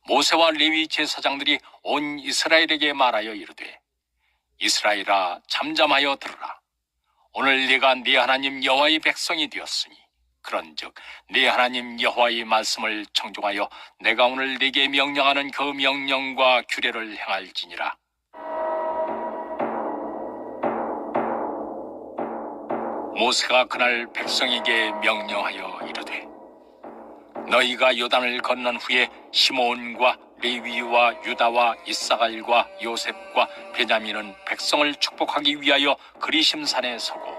모세와 레위 제사장들이 온 이스라엘에게 말하여 이르되 이스라엘아 잠잠하여 들으라. 오늘 네가 네 하나님 여호와의 백성이 되었으니 그런즉 네 하나님 여호와의 말씀을 청종하여 내가 오늘 네게 명령하는 그 명령과 규례를 행할지니라. 모세가 그날 백성에게 명령하여 이르되 너희가 요단을 건넌 후에 시므온과 레위와 유다와 이사갈과 요셉과 베냐민은 백성을 축복하기 위하여 그리심산에 서고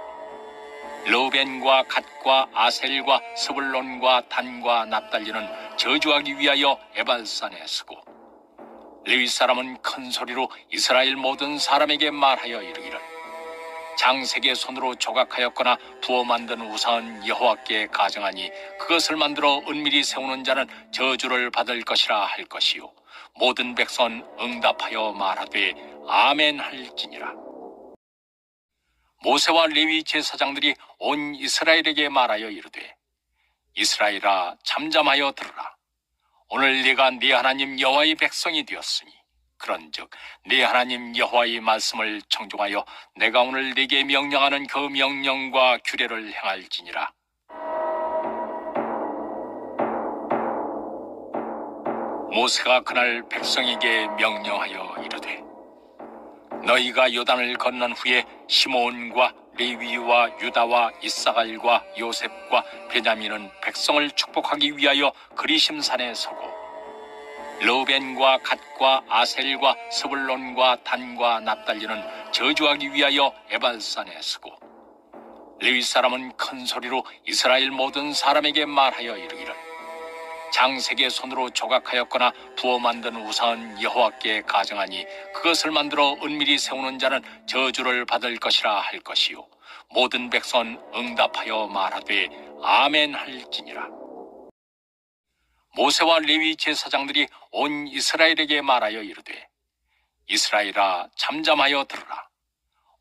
르우벤과 갓과 아셀과 스불론과 단과 납달리는 저주하기 위하여 에발산에 서고 레위 사람은 큰 소리로 이스라엘 모든 사람에게 말하여 이르기를 장색의 손으로 조각하였거나 부어 만든 우상은 여호와께 가정하니 그것을 만들어 은밀히 세우는 자는 저주를 받을 것이라 할 것이요 모든 백성은 응답하여 말하되 아멘 할지니라. 모세와 레위 제사장들이 온 이스라엘에게 말하여 이르되 이스라엘아 잠잠하여 들으라. 오늘 네가 네 하나님 여호와의 백성이 되었으니 그런즉 네 하나님 여호와의 말씀을 청종하여 내가 오늘 네게 명령하는 그 명령과 규례를 행할지니라. 모세가 그날 백성에게 명령하여 이르되 너희가 요단을 건넌 후에 시므온과 레위와 유다와 이사갈과 요셉과 베냐민은 백성을 축복하기 위하여 그리심산에 서고 르우벤과 갓과 아셀과 스불론과 단과 납달리는 저주하기 위하여 에발산에 서고 레위 사람은 큰 소리로 이스라엘 모든 사람에게 말하여 이르기를 장색의 손으로 조각하였거나 부어 만든 우상은 여호와께 가정하니 그것을 만들어 은밀히 세우는 자는 저주를 받을 것이라 할 것이요 모든 백성은 응답하여 말하되 아멘 할지니라. 모세와 레위 제사장들이 온 이스라엘에게 말하여 이르되 이스라엘아 잠잠하여 들으라.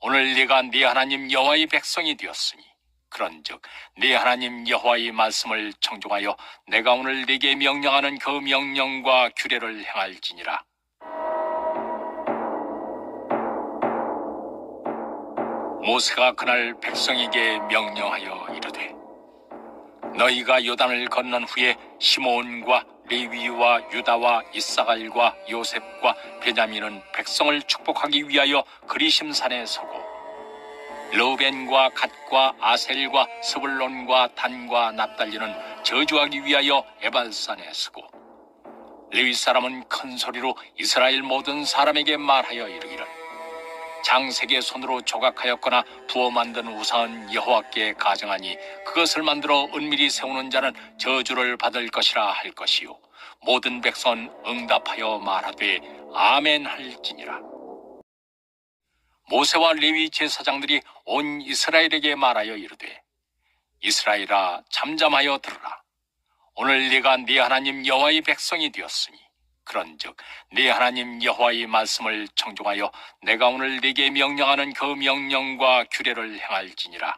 오늘 네가 네 하나님 여호와의 백성이 되었으니 그런즉 네 하나님 여호와의 말씀을 청종하여 내가 오늘 네게 명령하는 그 명령과 규례를 행할지니라. 모세가 그날 백성에게 명령하여 이르되 너희가 요단을 건넌 후에 시므온과 레위와 유다와 이사갈과 요셉과 베냐민은 백성을 축복하기 위하여 그리심산에 서고 르우벤과 갓과 아셀과 스불론과 단과 납달리는 저주하기 위하여 에발산에 서고 레위 사람은 큰 소리로 이스라엘 모든 사람에게 말하여 이르기를 장색의 손으로 조각하였거나 부어 만든 우상은 여호와께 가정하니 그것을 만들어 은밀히 세우는 자는 저주를 받을 것이라 할 것이요 모든 백성은 응답하여 말하되 아멘 할지니라. 모세와 레위 제사장들이 온 이스라엘에게 말하여 이르되 이스라엘아 잠잠하여 들으라. 오늘 네가 네 하나님 여호와의 백성이 되었으니 그런즉 네 하나님 여호와의 말씀을 청종하여 내가 오늘 네게 명령하는 그 명령과 규례를 행할지니라.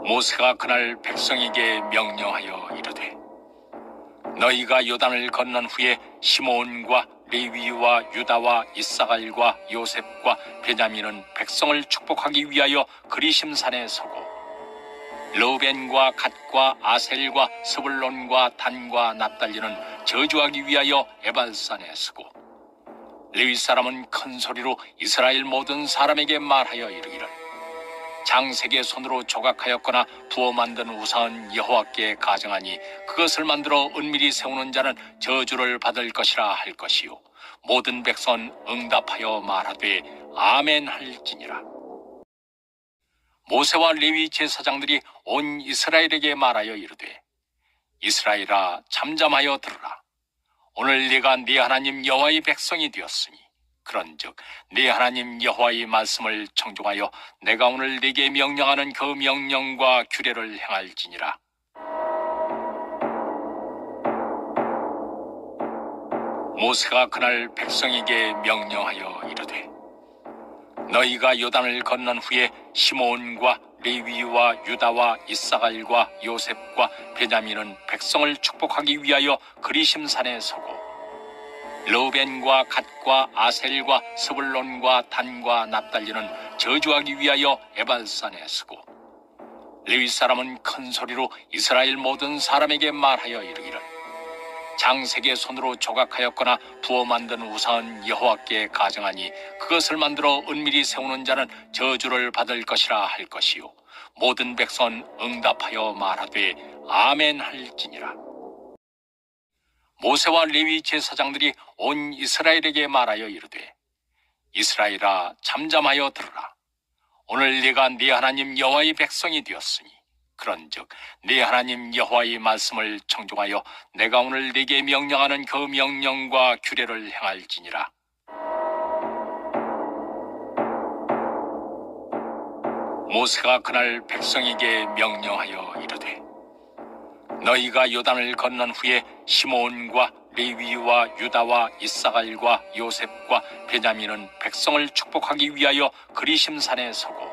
모세가 그날 백성에게 명령하여 이르되 너희가 요단을 건넌 후에 시므온과 레위와 유다와 이사갈과 요셉과 베냐민은 백성을 축복하기 위하여 그리심산에 서고 르우벤과 갓과 아셀과 스불론과 단과 납달리는 저주하기 위하여 에발산에 서고 레위 사람은 큰 소리로 이스라엘 모든 사람에게 말하여 이르기를 장색의 손으로 조각하였거나 부어 만든 우상은 여호와께 가정하니 그것을 만들어 은밀히 세우는 자는 저주를 받을 것이라 할 것이요 모든 백성은 응답하여 말하되 아멘 할지니라. 모세와 레위 제사장들이 온 이스라엘에게 말하여 이르되 이스라엘아 잠잠하여 들으라. 오늘 네가 네 하나님 여호와의 백성이 되었으니 그런즉 네 하나님 여호와의 말씀을 청종하여 내가 오늘 네게 명령하는 그 명령과 규례를 행할지니라. 모세가 그날 백성에게 명령하여 이르되 너희가 요단을 건넌 후에 시므온과 레위와 유다와 이사갈과 요셉과 베냐민은 백성을 축복하기 위하여 그리심산에 서고, 르우벤과 갓과 아셀과 스불론과 단과 납달리는 저주하기 위하여 에발산에 서고, 레위 사람은 큰 소리로 이스라엘 모든 사람에게 말하여 이르기를, 장색의 손으로 조각하였거나 부어 만든 우상은 여호와께 가정하니 그것을 만들어 은밀히 세우는 자는 저주를 받을 것이라 할 것이요, 모든 백성은 응답하여 말하되 아멘 할지니라. 모세와 레위 제사장들이 온 이스라엘에게 말하여 이르되, 이스라엘아 잠잠하여 들으라. 오늘 네가 네 하나님 여호와의 백성이 되었으니 그런즉 네 하나님 여호와의 말씀을 청종하여 내가 오늘 네게 명령하는 그 명령과 규례를 행할지니라. 모세가 그날 백성에게 명령하여 이르되, 너희가 요단을 건넌 후에 시므온과 레위와 유다와 이사갈과 요셉과 베냐민은 백성을 축복하기 위하여 그리심산에 서고,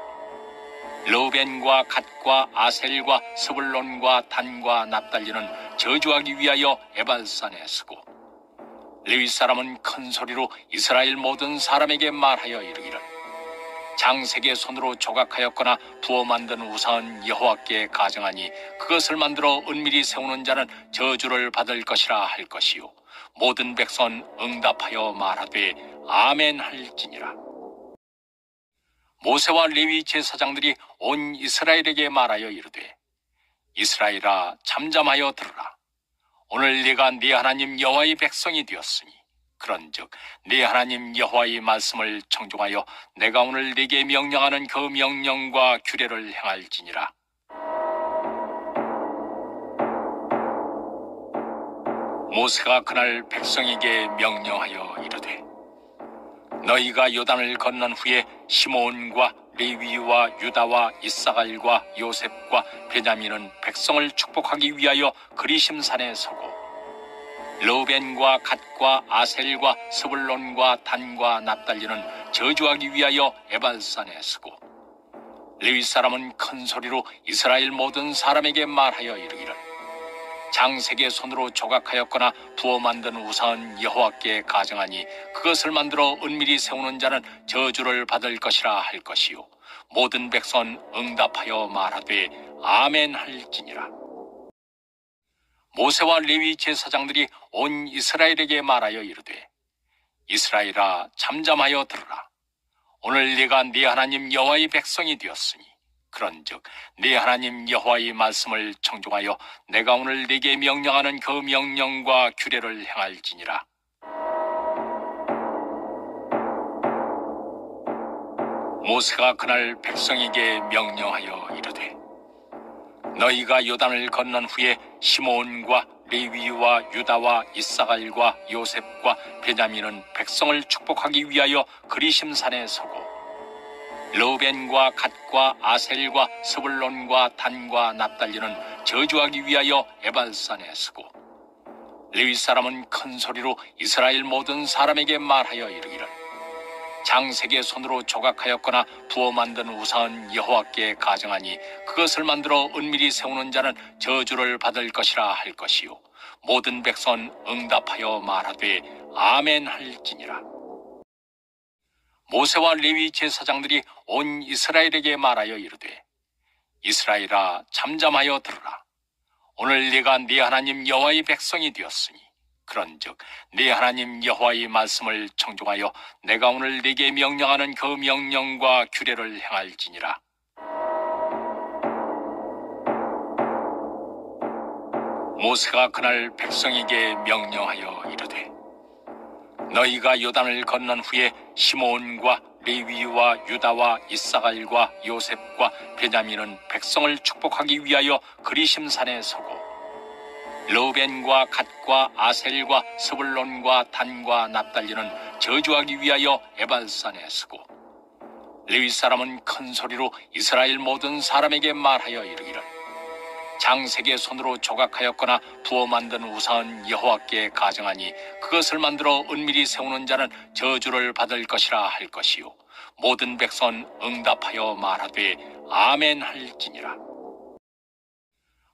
르우벤과 갓과 아셀과 스불론과 단과 납달리는 저주하기 위하여 에발산에 서고, 레위 사람은 큰 소리로 이스라엘 모든 사람에게 말하여 이르기를, 장색의 손으로 조각하였거나 부어 만든 우상은 여호와께 가정하니 그것을 만들어 은밀히 세우는 자는 저주를 받을 것이라 할 것이요, 모든 백성은 응답하여 말하되 아멘 할지니라. 모세와 레위 제사장들이 온 이스라엘에게 말하여 이르되, 이스라엘아 잠잠하여 들으라. 오늘 네가 네 하나님 여호와의 백성이 되었으니 그런즉 네 하나님 여호와의 말씀을 청종하여 내가 오늘 네게 명령하는 그 명령과 규례를 행할지니라. 모세가 그날 백성에게 명령하여 이르되, 너희가 요단을 건넌 후에 시므온과 레위와 유다와 이사갈과 요셉과 베냐민은 백성을 축복하기 위하여 그리심산에 서고, 르우벤과 갓과 아셀과 스불론과 단과 납달리는 저주하기 위하여 에발산에 서고, 레위 사람은 큰 소리로 이스라엘 모든 사람에게 말하여 이르기를, 장색의 손으로 조각하였거나 부어 만든 우상은 여호와께 가정하니 그것을 만들어 은밀히 세우는 자는 저주를 받을 것이라 할 것이요, 모든 백성은 응답하여 말하되 아멘 할지니라. 모세와 레위 제사장들이 온 이스라엘에게 말하여 이르되, 이스라엘아 잠잠하여 들으라. 오늘 네가 네 하나님 여호와의 백성이 되었으니 그런즉 네 하나님 여호와의 말씀을 청종하여 내가 오늘 네게 명령하는 그 명령과 규례를 행할지니라. 모세가 그날 백성에게 명령하여 이르되, 너희가 요단을 건넌 후에 시므온과 레위와 유다와 이사갈과 요셉과 베냐민은 백성을 축복하기 위하여 그리심산에 서고, 르우벤과 갓과 아셀과 스불론과 단과 납달리는 저주하기 위하여 에발산에 서고, 레위 사람은 큰 소리로 이스라엘 모든 사람에게 말하여 이르기를, 장색의 손으로 조각하였거나 부어 만든 우상은 여호와께 가정하니 그것을 만들어 은밀히 세우는 자는 저주를 받을 것이라 할 것이요, 모든 백성은 응답하여 말하되 아멘 할지니라. 모세와 레위 제사장들이 온 이스라엘에게 말하여 이르되, 이스라엘아 잠잠하여 들으라. 오늘 네가 네 하나님 여호와의 백성이 되었으니 그런즉 네 하나님 여호와의 말씀을 청종하여 내가 오늘 네게 명령하는 그 명령과 규례를 행할지니라. 모세가 그날 백성에게 명령하여 이르되, 너희가 요단을 건넌 후에 시므온과 레위와 유다와 이사갈과 요셉과 베냐민은 백성을 축복하기 위하여 그리심산에 서고, 르우벤과 갓과 아셀과 스불론과 단과 납달리는 저주하기 위하여 에발산에 서고, 레위 사람은 큰 소리로 이스라엘 모든 사람에게 말하여 이르기를, 장색의 손으로 조각하였거나 부어 만든 우상은 여호와께 가정하니 그것을 만들어 은밀히 세우는 자는 저주를 받을 것이라 할 것이요 모든 백성은 응답하여 말하되 아멘 할지니라.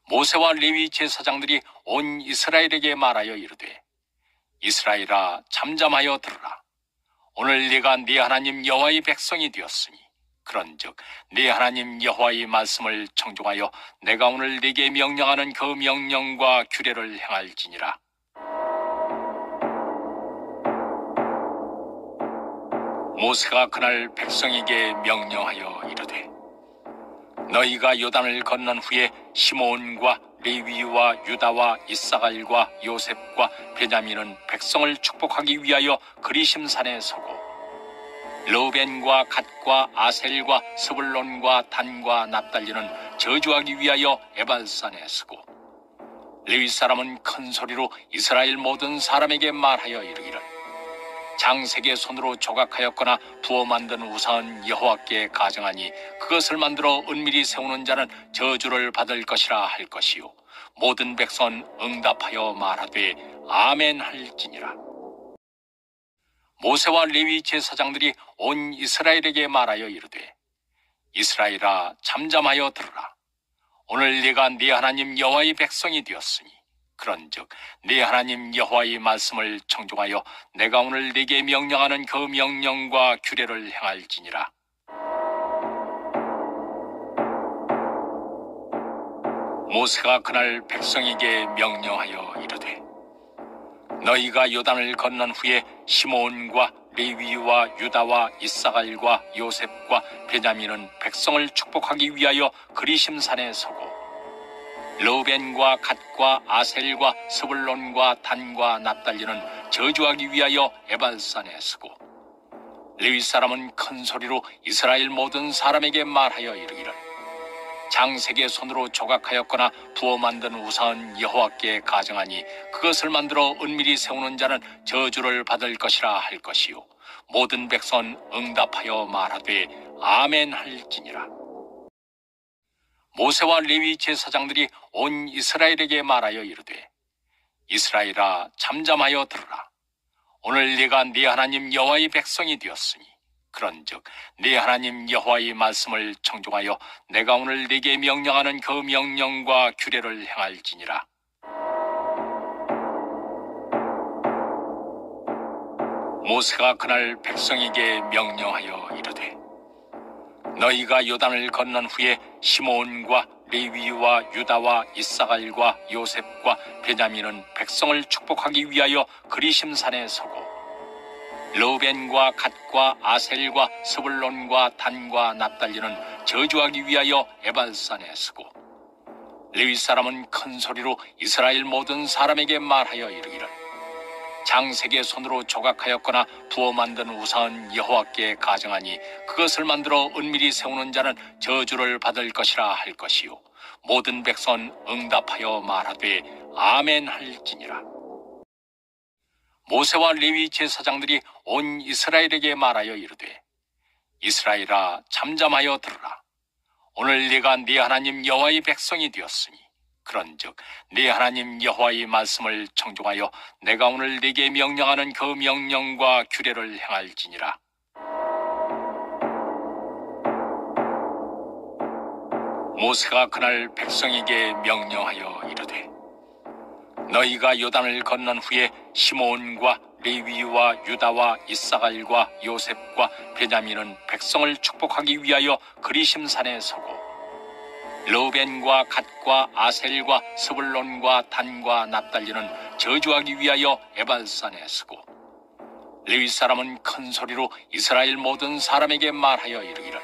모세와 레위 제사장들이 온 이스라엘에게 말하여 이르되 이스라엘아 잠잠하여 들으라. 오늘 네가 네 하나님 여호와의 백성이 되었으니 그런즉 네 하나님 여호와의 말씀을 청종하여 내가 오늘 네게 명령하는 그 명령과 규례를 행할지니라. 모세가 그날 백성에게 명령하여 이르되 너희가 요단을 건넌 후에 시므온과 레위와 유다와 이사갈과 요셉과 베냐민은 백성을 축복하기 위하여 그리심산에 서고 르우벤과 갓과 아셀과 스불론과 단과 납달리는 저주하기 위하여 에발산에 서고 레위 사람은 큰 소리로 이스라엘 모든 사람에게 말하여 이르기를 장색의 손으로 조각하였거나 부어 만든 우상은 여호와께 가정하니 그것을 만들어 은밀히 세우는 자는 저주를 받을 것이라 할 것이요 모든 백성은 응답하여 말하되 아멘 할지니라. 모세와 레위 제사장들이 온 이스라엘에게 말하여 이르되 이스라엘아 잠잠하여 들으라. 오늘 네가 네 하나님 여호와의 백성이 되었으니 그런즉 네 하나님 여호와의 말씀을 청종하여 내가 오늘 네게 명령하는 그 명령과 규례를 행할지니라. 모세가 그날 백성에게 명령하여 이르되 너희가 요단을 건넌 후에 시므온과 레위와 유다와 이사갈과 요셉과 베냐민은 백성을 축복하기 위하여 그리심산에 서고 르우벤과 갓과 아셀과 스불론과 단과 납달리는 저주하기 위하여 에발산에 서고 레위 사람은 큰 소리로 이스라엘 모든 사람에게 말하여 이르기를 장색의 손으로 조각하였거나 부어 만든 우상은 여호와께 가정하니 그것을 만들어 은밀히 세우는 자는 저주를 받을 것이라 할 것이요 모든 백성은 응답하여 말하되 아멘 할지니라. 모세와 레위 제사장들이 온 이스라엘에게 말하여 이르되 이스라엘아 잠잠하여 들으라. 오늘 네가 네 하나님 여호와의 백성이 되었으니 그런즉 네 하나님 여호와의 말씀을 청종하여 내가 오늘 네게 명령하는 그 명령과 규례를 행할지니라. 모세가 그날 백성에게 명령하여 이르되 너희가 요단을 건넌 후에 시므온과 레위와 유다와 이사갈과 요셉과 베냐민은 백성을 축복하기 위하여 그리심산에 서고 르우벤과 갓과 아셀과 스불론과 단과 납달리는 저주하기 위하여 에발산에 서고 레위 사람은 큰 소리로 이스라엘 모든 사람에게 말하여 이르기를 장색의 손으로 조각하였거나 부어 만든 우상은 여호와께 가정하니 그것을 만들어 은밀히 세우는 자는 저주를 받을 것이라 할 것이요 모든 백성은 응답하여 말하되 아멘 할지니라. 모세와 레위 제사장들이 온 이스라엘에게 말하여 이르되 이스라엘아 잠잠하여 들으라. 오늘 네가 네 하나님 여호와의 백성이 되었으니 그런즉 네 하나님 여호와의 말씀을 청종하여 내가 오늘 네게 명령하는 그 명령과 규례를 행할지니라. 모세가 그날 백성에게 명령하여 이르되 너희가 요단을 건넌 후에 시므온과 레위와 유다와 이사갈과 요셉과 베냐민은 백성을 축복하기 위하여 그리심산에 서고 르우벤과 갓과 아셀과 스불론과 단과 납달리는 저주하기 위하여 에발산에 서고 레위 사람은 큰 소리로 이스라엘 모든 사람에게 말하여 이르기를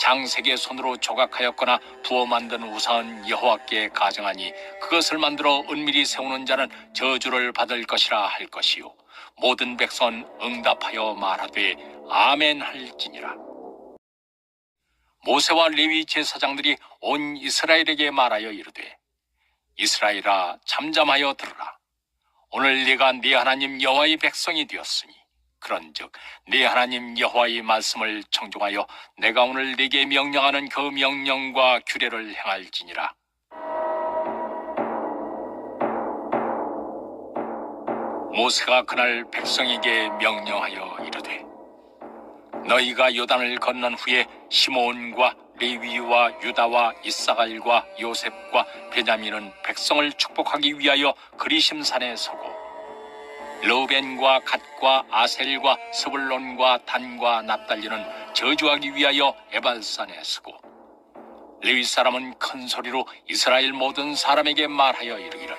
장색의 손으로 조각하였거나 부어 만든 우상은 여호와께 가정하니 그것을 만들어 은밀히 세우는 자는 저주를 받을 것이라 할 것이요 모든 백성은 응답하여 말하되 아멘 할지니라. 모세와 레위 제사장들이 온 이스라엘에게 말하여 이르되 이스라엘아 잠잠하여 들으라. 오늘 네가 네 하나님 여호와의 백성이 되었으니 그런즉 네 하나님 여호와의 말씀을 청종하여 내가 오늘 네게 명령하는 그 명령과 규례를 행할지니라. 모세가 그날 백성에게 명령하여 이르되 너희가 요단을 건넌 후에 시므온과 레위와 유다와 이사갈과 요셉과 베냐민은 백성을 축복하기 위하여 그리심산에 서고 르우벤과 갓과 아셀과 스불론과 단과 납달리는 저주하기 위하여 에발산에 서고 레위 사람은 큰 소리로 이스라엘 모든 사람에게 말하여 이르기를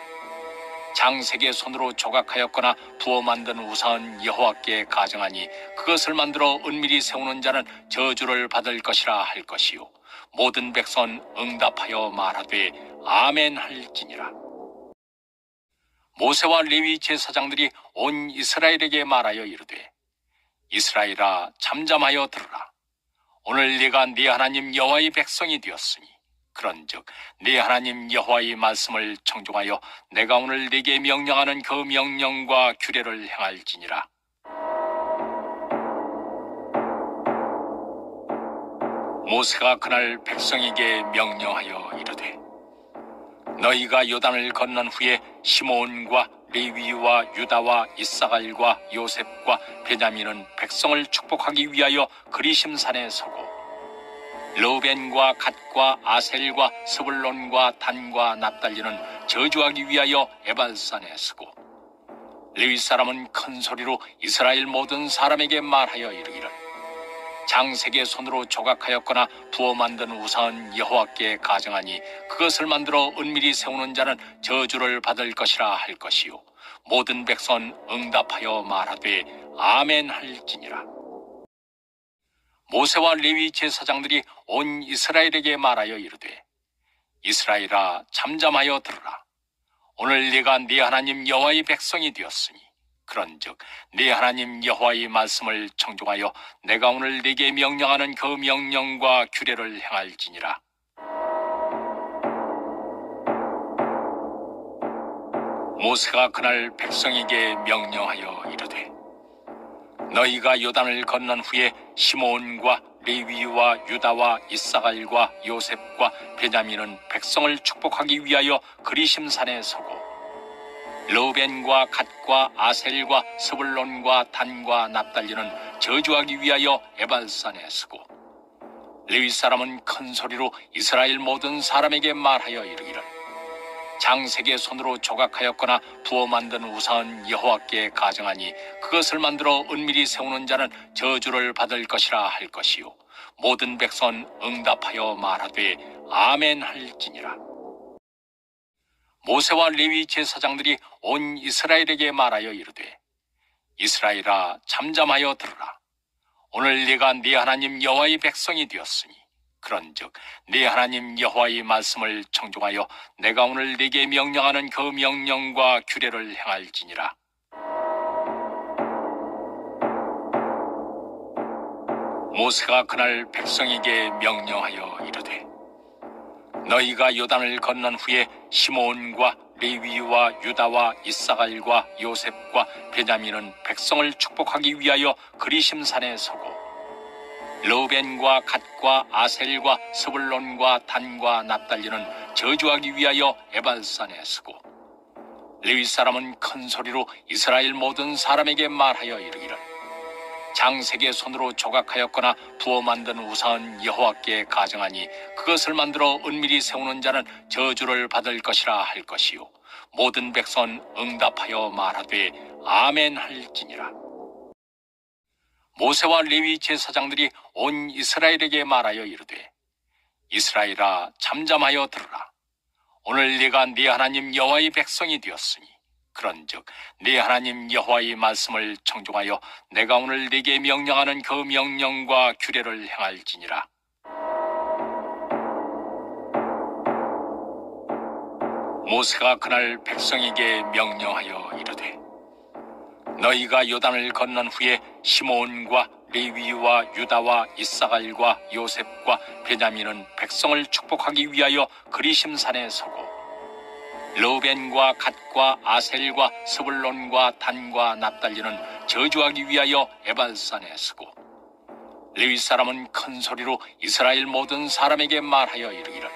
장색의 손으로 조각하였거나 부어 만든 우상은 여호와께 가정하니 그것을 만들어 은밀히 세우는 자는 저주를 받을 것이라 할 것이요 모든 백성은 응답하여 말하되 아멘 할지니라. 모세와 레위 제사장들이 온 이스라엘에게 말하여 이르되 이스라엘아 잠잠하여 들으라. 오늘 네가 네 하나님 여호와의 백성이 되었으니 그런즉 네 하나님 여호와의 말씀을 청종하여 내가 오늘 네게 명령하는 그 명령과 규례를 행할지니라. 모세가 그날 백성에게 명령하여 이르되 너희가 요단을 건넌 후에 시므온과 레위와 유다와 이사갈과 요셉과 베냐민은 백성을 축복하기 위하여 그리심산에 서고 르우벤과 갓과 아셀과 스불론과 단과 납달리는 저주하기 위하여 에발산에 서고 레위 사람은 큰 소리로 이스라엘 모든 사람에게 말하여 이르기를 장색의 손으로 조각하였거나 부어 만든 우상은 여호와께 가정하니 그것을 만들어 은밀히 세우는 자는 저주를 받을 것이라 할 것이요 모든 백성은 응답하여 말하되 아멘 할지니라. 모세와 레위 제사장들이 온 이스라엘에게 말하여 이르되 이스라엘아 잠잠하여 들으라. 오늘 네가 네 하나님 여호와의 백성이 되었으니 그런즉 네 하나님 여호와의 말씀을 청종하여 내가 오늘 네게 명령하는 그 명령과 규례를 행할지니라. 모세가 그날 백성에게 명령하여 이르되 너희가 요단을 건넌 후에 시므온과 레위와 유다와 이사갈과 요셉과 베냐민은 백성을 축복하기 위하여 그리심산에 서고 르우벤과 갓과 아셀과 스불론과 단과 납달리는 저주하기 위하여 에발산에 서고 레위 사람은 큰 소리로 이스라엘 모든 사람에게 말하여 이르기를 장색의 손으로 조각하였거나 부어 만든 우상은 여호와께 가정하니 그것을 만들어 은밀히 세우는 자는 저주를 받을 것이라 할 것이요 모든 백성은 응답하여 말하되 아멘 할지니라. 모세와 레위 제사장들이 온 이스라엘에게 말하여 이르되 이스라엘아 잠잠하여 들으라. 오늘 네가 네 하나님 여호와의 백성이 되었으니 그런즉 네 하나님 여호와의 말씀을 청종하여 내가 오늘 네게 명령하는 그 명령과 규례를 행할지니라. 모세가 그날 백성에게 명령하여 이르되 너희가 요단을 건넌 후에 시므온과 레위와 유다와 이사갈과 요셉과 베냐민은 백성을 축복하기 위하여 그리심산에 서고 르우벤과 갓과 아셀과 스불론과 단과 납달리는 저주하기 위하여 에발산에 서고 레위 사람은 큰 소리로 이스라엘 모든 사람에게 말하여 이르기를 장색의 손으로 조각하였거나 부어 만든 우상은 여호와께 가정하니 그것을 만들어 은밀히 세우는 자는 저주를 받을 것이라 할 것이요 모든 백성은 응답하여 말하되 아멘 할지니라. 모세와 레위 제사장들이 온 이스라엘에게 말하여 이르되 이스라엘아 잠잠하여 들으라. 오늘 네가 네 하나님 여호와의 백성이 되었으니 그런즉 네 하나님 여호와의 말씀을 청종하여 내가 오늘 네게 명령하는 그 명령과 규례를 행할지니라. 모세가 그날 백성에게 명령하여 이르되 너희가 요단을 건넌 후에 시므온과 레위와 유다와 이사갈과 요셉과 베냐민은 백성을 축복하기 위하여 그리심산에 서고 르우벤과 갓과 아셀과 스불론과 단과 납달리는 저주하기 위하여 에발산에 서고 레위 사람은 큰 소리로 이스라엘 모든 사람에게 말하여 이르기를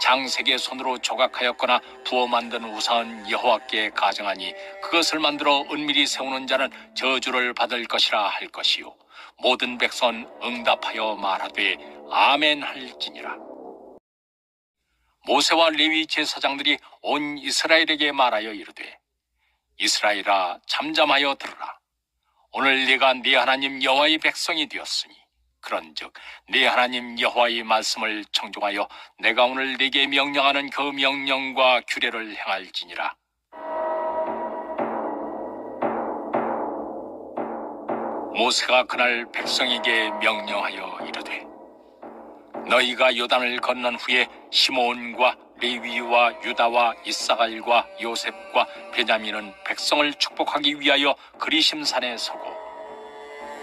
장색의 손으로 조각하였거나 부어 만든 우상은 여호와께 가증하니 그것을 만들어 은밀히 세우는 자는 저주를 받을 것이라 할 것이요 모든 백성은 응답하여 말하되 아멘 할지니라. 모세와 레위 제사장들이 온 이스라엘에게 말하여 이르되 이스라엘아 잠잠하여 들으라. 오늘 네가 네 하나님 여호와의 백성이 되었으니 그런즉 네 하나님 여호와의 말씀을 청종하여 내가 오늘 네게 명령하는 그 명령과 규례를 행할지니라. 모세가 그날 백성에게 명령하여 이르되 너희가 요단을 건넌 후에 시므온과 레위와 유다와 이사갈과 요셉과 베냐민은 백성을 축복하기 위하여 그리심산에 서고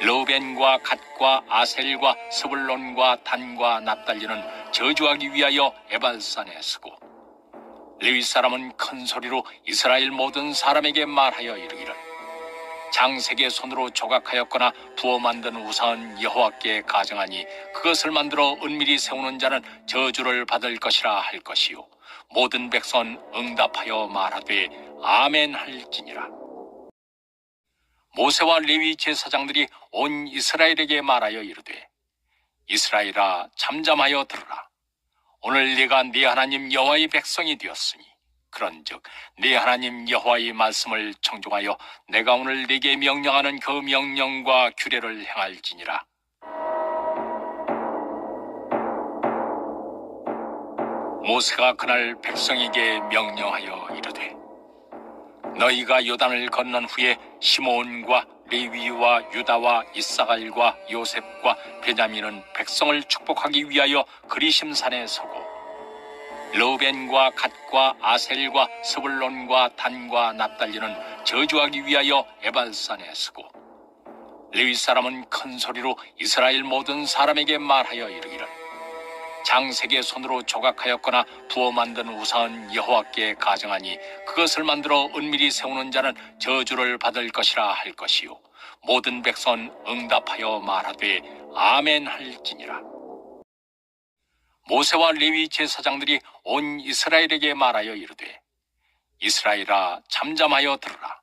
르우벤과 갓과 아셀과 스불론과 단과 납달리는 저주하기 위하여 에발산에 서고 레위 사람은 큰 소리로 이스라엘 모든 사람에게 말하여 이르기를 장색의 손으로 조각하였거나 부어 만든 우상은 여호와께 가증하니 그것을 만들어 은밀히 세우는 자는 저주를 받을 것이라 할 것이요 모든 백성은 응답하여 말하되 아멘 할지니라. 모세와 레위 제사장들이 온 이스라엘에게 말하여 이르되 이스라엘아 잠잠하여 들으라. 오늘 네가 네 하나님 여호와의 백성이 되었으니 그런즉 네 하나님 여호와의 말씀을 청종하여 내가 오늘 네게 명령하는 그 명령과 규례를 행할지니라. 모세가 그날 백성에게 명령하여 이르되 너희가 요단을 건넌 후에 시므온과 레위와 유다와 이사갈과 요셉과 베냐민은 백성을 축복하기 위하여 그리심산에 서고 르우벤과 갓과 아셀과 스불론과 단과 납달리는 저주하기 위하여 에발산에 서고 레위 사람은 큰 소리로 이스라엘 모든 사람에게 말하여 이르기를 장색의 손으로 조각하였거나 부어 만든 우상은 여호와께 가증하니 그것을 만들어 은밀히 세우는 자는 저주를 받을 것이라 할 것이요 모든 백성은 응답하여 말하되 아멘 할지니라. 모세와 레위 제사장들이 온 이스라엘에게 말하여 이르되 이스라엘아 잠잠하여 들으라.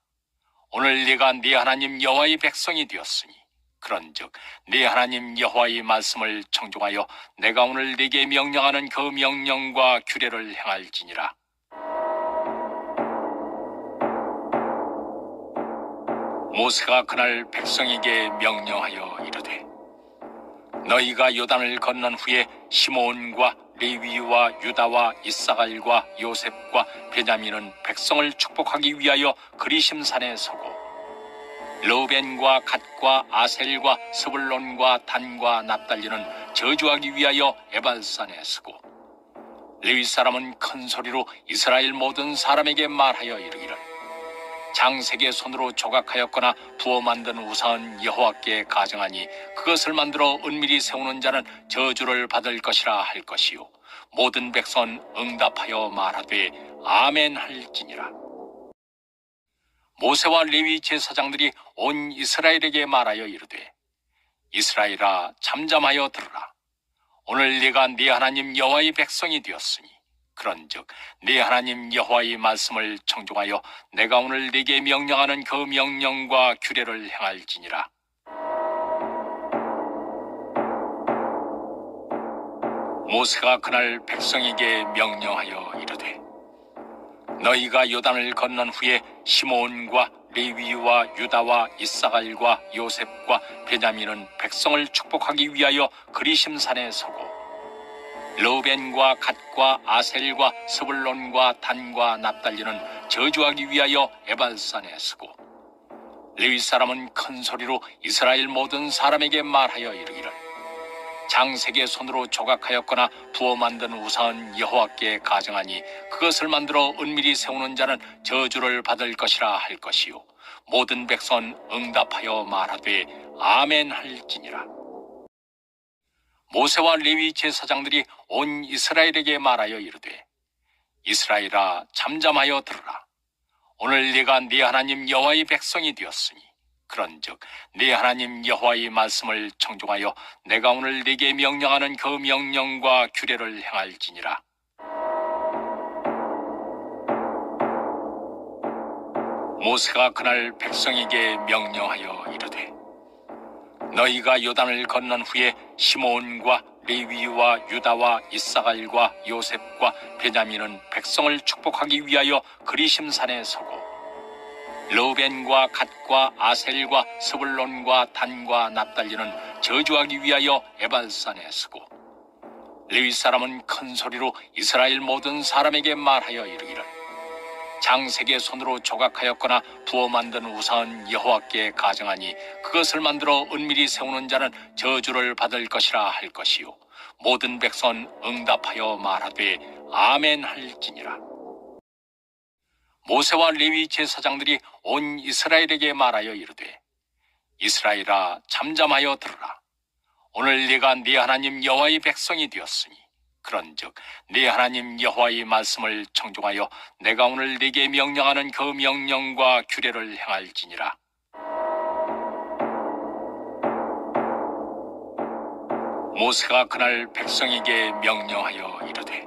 오늘 네가 네 하나님 여호와의 백성이 되었으니 그런즉 네 하나님 여호와의 말씀을 청종하여 내가 오늘 네게 명령하는 그 명령과 규례를 행할지니라. 모세가 그날 백성에게 명령하여 이르되 너희가 요단을 건넌 후에 시므온과 레위와 유다와 이사갈과 요셉과 베냐민은 백성을 축복하기 위하여 그리심산에 서고 르우벤과 갓과 아셀과 스불론과 단과 납달리는 저주하기 위하여 에발산에 서고 레위 사람은 큰 소리로 이스라엘 모든 사람에게 말하여 이르기를 장색의 손으로 조각하였거나 부어 만든 우상은 여호와께 가증하니 그것을 만들어 은밀히 세우는 자는 저주를 받을 것이라 할 것이요 모든 백성은 응답하여 말하되 아멘 할지니라. 모세와 레위 제사장들이 온 이스라엘에게 말하여 이르되 이스라엘아 잠잠하여 들으라. 오늘 네가 네 하나님 여호와의 백성이 되었으니 그런즉 네 하나님 여호와의 말씀을 청종하여 내가 오늘 네게 명령하는 그 명령과 규례를 행할지니라. 모세가 그날 백성에게 명령하여 이르되 너희가 요단을 건넌 후에 시므온과 레위와 유다와 이사갈과 요셉과 베냐민은 백성을 축복하기 위하여 그리심산에 서고 르우벤과 갓과 아셀과 스불론과 단과 납달리는 저주하기 위하여 에발산에 서고 레위 사람은 큰 소리로 이스라엘 모든 사람에게 말하여 이르기를 장색의 손으로 조각하였거나 부어 만든 우상은 여호와께 가증하니 그것을 만들어 은밀히 세우는 자는 저주를 받을 것이라 할 것이요 모든 백성은 응답하여 말하되 아멘 할지니라. 모세와 레위 제사장들이 온 이스라엘에게 말하여 이르되 이스라엘아 잠잠하여 들으라. 오늘 네가 네 하나님 여호와의 백성이 되었으니 그런즉 네 하나님 여호와의 말씀을 청종하여 내가 오늘 네게 명령하는 그 명령과 규례를 행할지니라. 모세가 그날 백성에게 명령하여 이르되 너희가 요단을 건넌 후에 시므온과 레위와 유다와 이사갈과 요셉과 베냐민은 백성을 축복하기 위하여 그리심산에 서고 르우벤과 갓과 아셀과 스불론과 단과 납달리는 저주하기 위하여 에발산에 서고 레위 사람은 큰 소리로 이스라엘 모든 사람에게 말하여 이르기를 장색의 손으로 조각하였거나 부어 만든 우상은 여호와께 가정하니 그것을 만들어 은밀히 세우는 자는 저주를 받을 것이라 할 것이요 모든 백성은 응답하여 말하되 아멘 할지니라. 모세와 레위 제사장들이 온 이스라엘에게 말하여 이르되 이스라엘아 잠잠하여 들으라. 오늘 네가 네 하나님 여호와의 백성이 되었으니 그런즉 네 하나님 여호와의 말씀을 청종하여 내가 오늘 네게 명령하는 그 명령과 규례를 행할지니라. 모세가 그날 백성에게 명령하여 이르되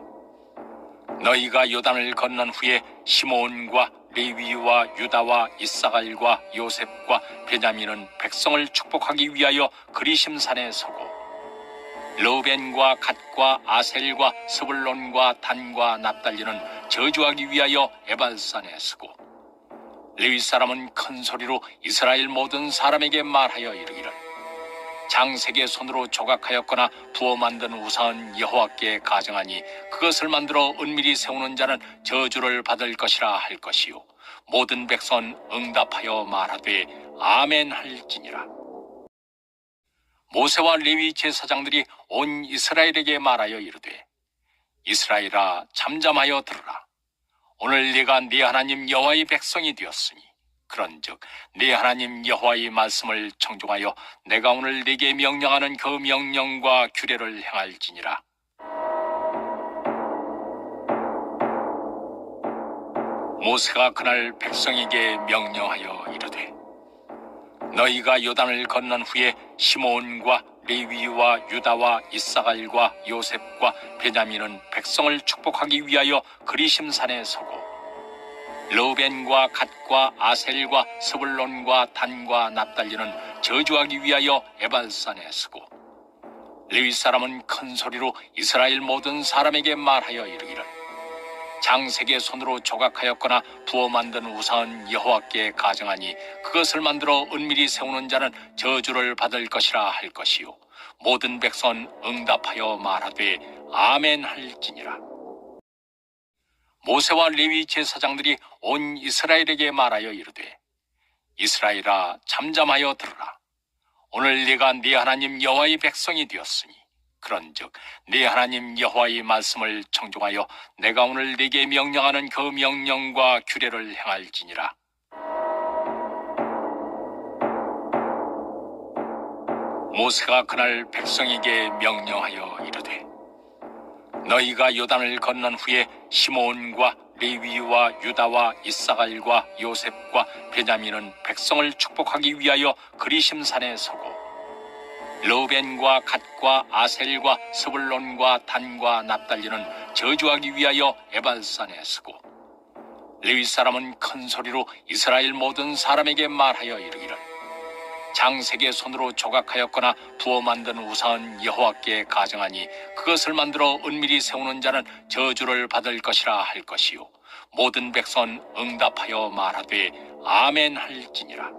너희가 요단을 건넌 후에 시므온과 레위와 유다와 이사갈과 요셉과 베냐민은 백성을 축복하기 위하여 그리심산에 서고 르우벤과 갓과 아셀과 스불론과 단과 납달리는 저주하기 위하여 에발산에 서고 레위 사람은 큰 소리로 이스라엘 모든 사람에게 말하여 이르기를 장색의 손으로 조각하였거나 부어 만든 우상은 여호와께 가정하니 그것을 만들어 은밀히 세우는 자는 저주를 받을 것이라 할 것이요 모든 백성은 응답하여 말하되 아멘 할지니라. 모세와 레위 제사장들이 온 이스라엘에게 말하여 이르되 이스라엘아 잠잠하여 들으라. 오늘 네가 네 하나님 여호와의 백성이 되었으니 그런즉 네 하나님 여호와의 말씀을 청종하여 내가 오늘 네게 명령하는 그 명령과 규례를 행할지니라. 모세가 그날 백성에게 명령하여 이르되 너희가 요단을 건넌 후에 시므온과 레위와 유다와 이사갈과 요셉과 베냐민은 백성을 축복하기 위하여 그리심산에 서고 르우벤과 갓과 아셀과 스불론과 단과 납달리는 저주하기 위하여 에발산에 서고 레위 사람은 큰 소리로 이스라엘 모든 사람에게 말하여 이르기를 장색의 손으로 조각하였거나 부어 만든 우상은 여호와께 가정하니 그것을 만들어 은밀히 세우는 자는 저주를 받을 것이라 할 것이요 모든 백성은 응답하여 말하되 아멘 할지니라. 모세와 레위 제사장들이 온 이스라엘에게 말하여 이르되 이스라엘아 잠잠하여 들으라. 오늘 네가 네 하나님 여호와의 백성이 되었으니 그런즉 네 하나님 여호와의 말씀을 청종하여 내가 오늘 네게 명령하는 그 명령과 규례를 행할지니라. 모세가 그날 백성에게 명령하여 이르되 너희가 요단을 건넌 후에 시므온과 레위와 유다와 이사갈과 요셉과 베냐민은 백성을 축복하기 위하여 그리심산에 서고 르우벤과 갓과 아셀과 스불론과 단과 납달리는 저주하기 위하여 에발산에 서고 레위 사람은 큰 소리로 이스라엘 모든 사람에게 말하여 이르기를 장색의 손으로 조각하였거나 부어 만든 우상은 여호와께 가정하니 그것을 만들어 은밀히 세우는 자는 저주를 받을 것이라 할 것이요 모든 백성은 응답하여 말하되 아멘 할지니라.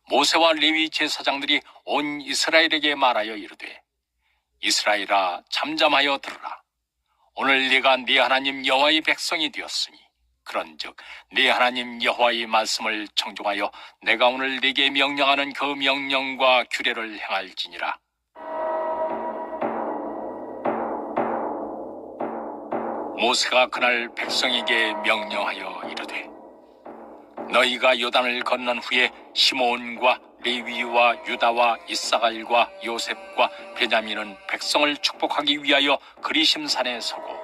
모세와 레위 제사장들이 온 이스라엘에게 말하여 이르되 이스라엘아 잠잠하여 들으라. 오늘 네가 네 하나님 여호와의 백성이 되었으니 그런즉 네 하나님 여호와의 말씀을 청종하여 내가 오늘 네게 명령하는 그 명령과 규례를 행할지니라. 모세가 그날 백성에게 명령하여 이르되 너희가 요단을 건넌 후에 시므온과 레위와 유다와 이사갈과 요셉과 베냐민은 백성을 축복하기 위하여 그리심산에 서고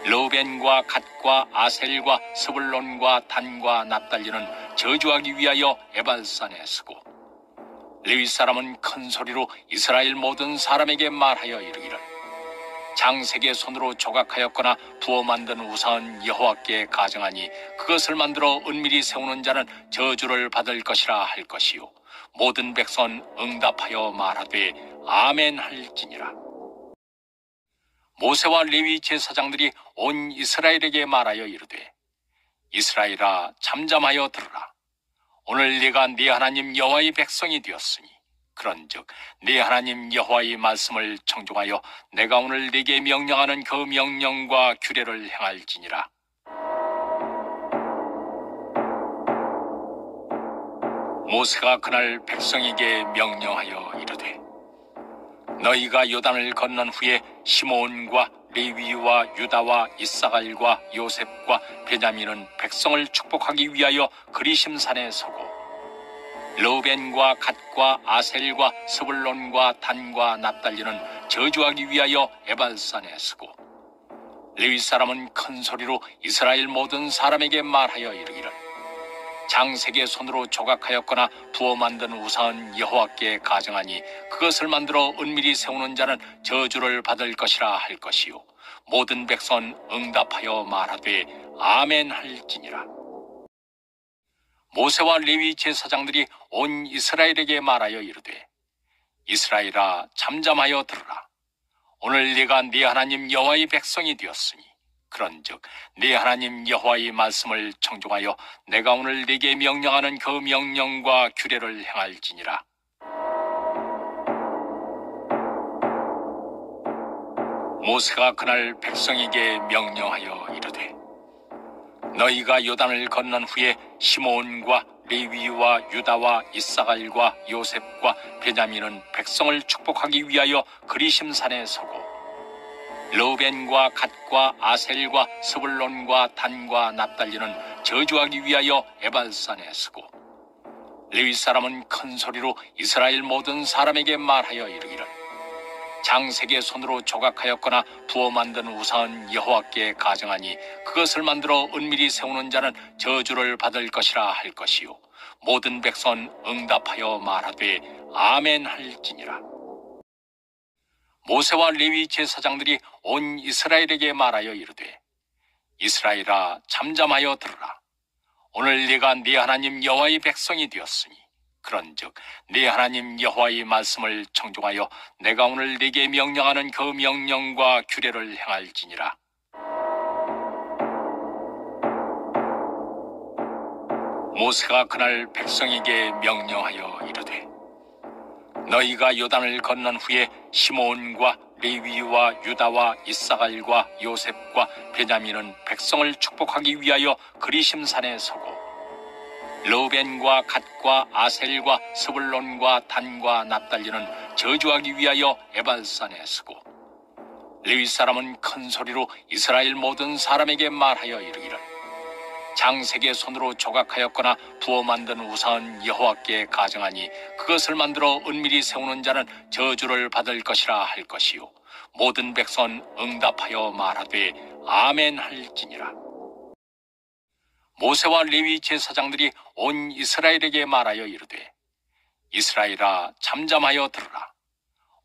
르우벤과 갓과 아셀과 스불론과 단과 납달리는 저주하기 위하여 에발산에 서고 레위 사람은 큰 소리로 이스라엘 모든 사람에게 말하여 이르기를 장색의 손으로 조각하였거나 부어 만든 우상은 여호와께 가정하니 그것을 만들어 은밀히 세우는 자는 저주를 받을 것이라 할 것이요 모든 백성은 응답하여 말하되 아멘 할지니라. 모세와 레위 제사장들이 온 이스라엘에게 말하여 이르되 이스라엘아 잠잠하여 들으라. 오늘 네가 네 하나님 여호와의 백성이 되었으니 그런즉 네 하나님 여호와의 말씀을 청종하여 내가 오늘 네게 명령하는 그 명령과 규례를 행할지니라. 모세가 그날 백성에게 명령하여 이르되 너희가 요단을 건넌 후에 시므온과 레위와 유다와 이사갈과 요셉과 베냐민은 백성을 축복하기 위하여 그리심산에 서고 르우벤과 갓과 아셀과 스불론과 단과 납달리는 저주하기 위하여 에발산에 서고 레위 사람은 큰 소리로 이스라엘 모든 사람에게 말하여 이르기를 장색의 손으로 조각하였거나 부어 만든 우상은 여호와께 가정하니 그것을 만들어 은밀히 세우는 자는 저주를 받을 것이라 할 것이요 모든 백성은 응답하여 말하되 아멘 할지니라. 모세와 레위 제사장들이 온 이스라엘에게 말하여 이르되 이스라엘아 잠잠하여 들으라. 오늘 네가 네 하나님 여호와의 백성이 되었으니 그런즉 네 하나님 여호와의 말씀을 청종하여 내가 오늘 네게 명령하는 그 명령과 규례를 행할지니라. 모세가 그날 백성에게 명령하여 이르되 너희가 요단을 건넌 후에 시므온과 레위와 유다와 이사갈과 요셉과 베냐민은 백성을 축복하기 위하여 그리심산에 서고 르우벤과 갓과 아셀과 스불론과 단과 납달리는 저주하기 위하여 에발산에 서고 레위 사람은 큰 소리로 이스라엘 모든 사람에게 말하여 이르기를 장색의 손으로 조각하였거나 부어 만든 우상은 여호와께 가정하니 그것을 만들어 은밀히 세우는 자는 저주를 받을 것이라 할 것이요 모든 백성은 응답하여 말하되 아멘 할지니라. 모세와 레위 제사장들이 온 이스라엘에게 말하여 이르되 이스라엘아 잠잠하여 들으라. 오늘 네가 네 하나님 여호와의 백성이 되었으니 그런즉 네 하나님 여호와의 말씀을 청종하여 내가 오늘 네게 명령하는 그 명령과 규례를 행할지니라. 모세가 그날 백성에게 명령하여 이르되 너희가 요단을 건넌 후에 시므온과 레위와 유다와 이사갈과 요셉과 베냐민은 백성을 축복하기 위하여 그리심산에 서고 르우벤과 갓과 아셀과 스불론과 단과 납달리는 저주하기 위하여 에발산에 서고 레위 사람은 큰 소리로 이스라엘 모든 사람에게 말하여 이르기를 장색의 손으로 조각하였거나 부어 만든 우상은 여호와께 가정하니 그것을 만들어 은밀히 세우는 자는 저주를 받을 것이라 할 것이요 모든 백성은 응답하여 말하되 아멘 할지니라. 모세와 레위 제사장들이 온 이스라엘에게 말하여 이르되 이스라엘아 잠잠하여 들으라.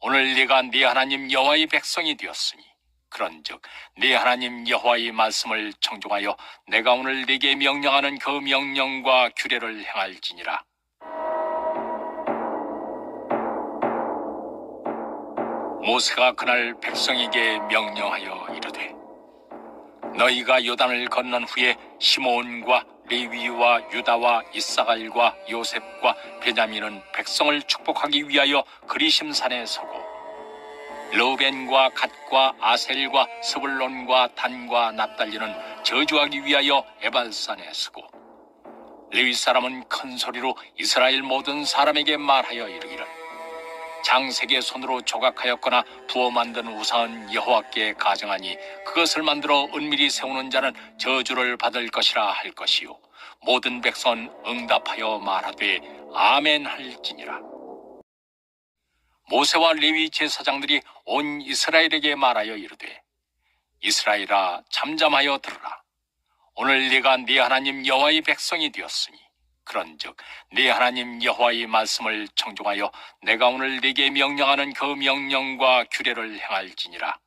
오늘 네가 네 하나님 여호와의 백성이 되었으니 그런즉 네 하나님 여호와의 말씀을 청종하여 내가 오늘 네게 명령하는 그 명령과 규례를 행할지니라. 모세가 그날 백성에게 명령하여 이르되 너희가 요단을 건넌 후에 시므온과 레위와 유다와 이사갈과 요셉과 베냐민은 백성을 축복하기 위하여 그리심산에 서고 르우벤과 갓과 아셀과 스불론과 단과 납달리는 저주하기 위하여 에발산에 서고 레위 사람은 큰 소리로 이스라엘 모든 사람에게 말하여 이르기를 장색의 손으로 조각하였거나 부어 만든 우상은 여호와께 가정하니 그것을 만들어 은밀히 세우는 자는 저주를 받을 것이라 할 것이요 모든 백성은 응답하여 말하되 아멘 할지니라. 모세와 레위 제사장들이 온 이스라엘에게 말하여 이르되 이스라엘아 잠잠하여 들으라. 오늘 네가 네 하나님 여호와의 백성이 되었으니 그런즉 네 하나님 여호와의 말씀을 청종하여 내가 오늘 네게 명령하는 그 명령과 규례를 행할지니라.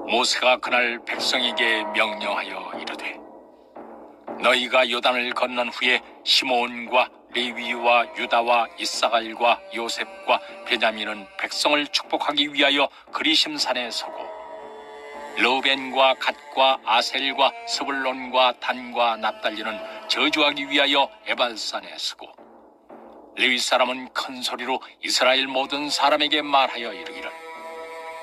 모세가 그날 백성에게 명령하여 이르되 너희가 요단을 건넌 후에 시므온과 레위와 유다와 이사갈과 요셉과 베냐민은 백성을 축복하기 위하여 그리심산에 서고 르우벤과 갓과 아셀과 스불론과 단과 납달리는 저주하기 위하여 에발산에 서고 레위 사람은 큰 소리로 이스라엘 모든 사람에게 말하여 이르기를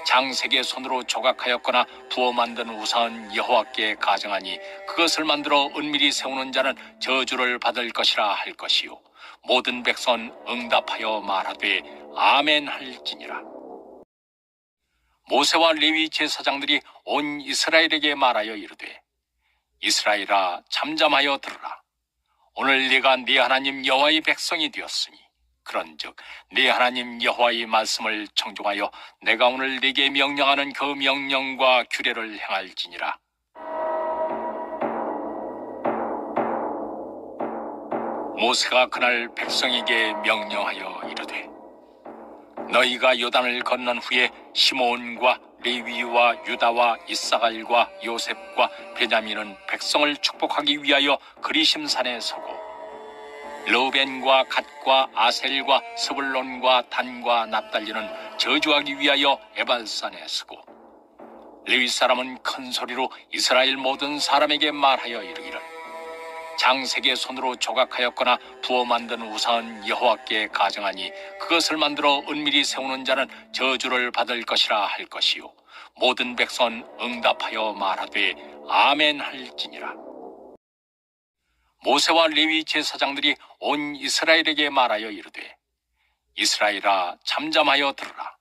장색의 손으로 조각하였거나 부어 만든 우상은 여호와께 가정하니 그것을 만들어 은밀히 세우는 자는 저주를 받을 것이라 할 것이요 모든 백성은 응답하여 말하되 아멘 할지니라. 모세와 레위 제사장들이 온 이스라엘에게 말하여 이르되 이스라엘아 잠잠하여 들으라. 오늘 네가 네 하나님 여호와의 백성이 되었으니 그런즉 네 하나님 여호와의 말씀을 청종하여 내가 오늘 네게 명령하는 그 명령과 규례를 행할지니라. 모세가 그날 백성에게 명령하여 이르되 너희가 요단을 건넌 후에 시므온과 레위와 유다와 이사갈과 요셉과 베냐민은 백성을 축복하기 위하여 그리심산에 서고 르우벤과 갓과 아셀과 스불론과 단과 납달리는 저주하기 위하여 에발산에 서고 레위 사람은 큰 소리로 이스라엘 모든 사람에게 말하여 이르기를 장색의 손으로 조각하였거나 부어 만든 우상은 여호와께 가정하니 그것을 만들어 은밀히 세우는 자는 저주를 받을 것이라 할 것이요 모든 백성은 응답하여 말하되 아멘 할지니라. 모세와 레위 제사장들이 온 이스라엘에게 말하여 이르되 이스라엘아 잠잠하여 들으라.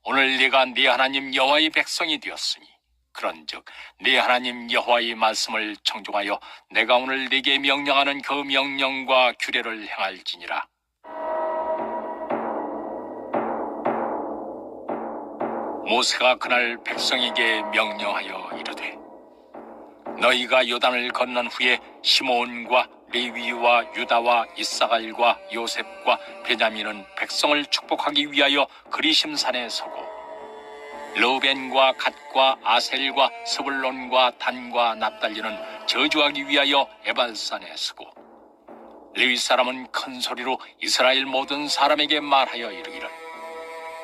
오늘 네가 네 하나님 여호와의 백성이 되었으니 그런즉 네 하나님 여호와의 말씀을 청종하여 내가 오늘 네게 명령하는 그 명령과 규례를 행할지니라. 모세가 그날 백성에게 명령하여 이르되 너희가 요단을 건넌 후에 시므온과 레위와 유다와 이사갈과 요셉과 베냐민은 백성을 축복하기 위하여 그리심산에 서고 르우벤과 갓과 아셀과 스불론과 단과 납달리는 저주하기 위하여 에발산에 서고 레위 사람은 큰 소리로 이스라엘 모든 사람에게 말하여 이르기를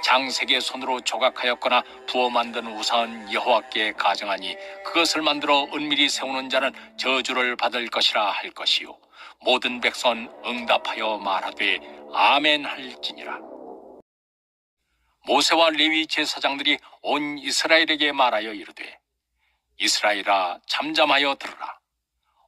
장색의 손으로 조각하였거나 부어 만든 우상은 여호와께 가정하니 그것을 만들어 은밀히 세우는 자는 저주를 받을 것이라 할 것이요 모든 백성은 응답하여 말하되 아멘 할지니라. 모세와 레위 제사장들이 온 이스라엘에게 말하여 이르되 이스라엘아 잠잠하여 들으라.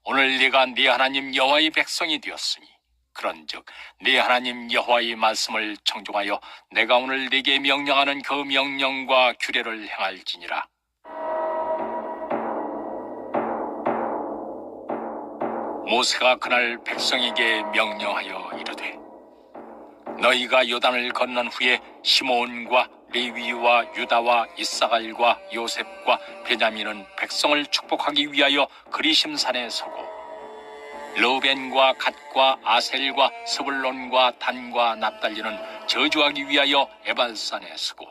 오늘 네가 네 하나님 여호와의 백성이 되었으니 그런즉 네 하나님 여호와의 말씀을 청종하여 내가 오늘 네게 명령하는 그 명령과 규례를 행할지니라. 모세가 그날 백성에게 명령하여 이르되 너희가 요단을 건넌 후에 시므온과 레위와 유다와 이사갈과 요셉과 베냐민은 백성을 축복하기 위하여 그리심산에 서고 르우벤과 갓과 아셀과 스불론과 단과 납달리는 저주하기 위하여 에발산에 서고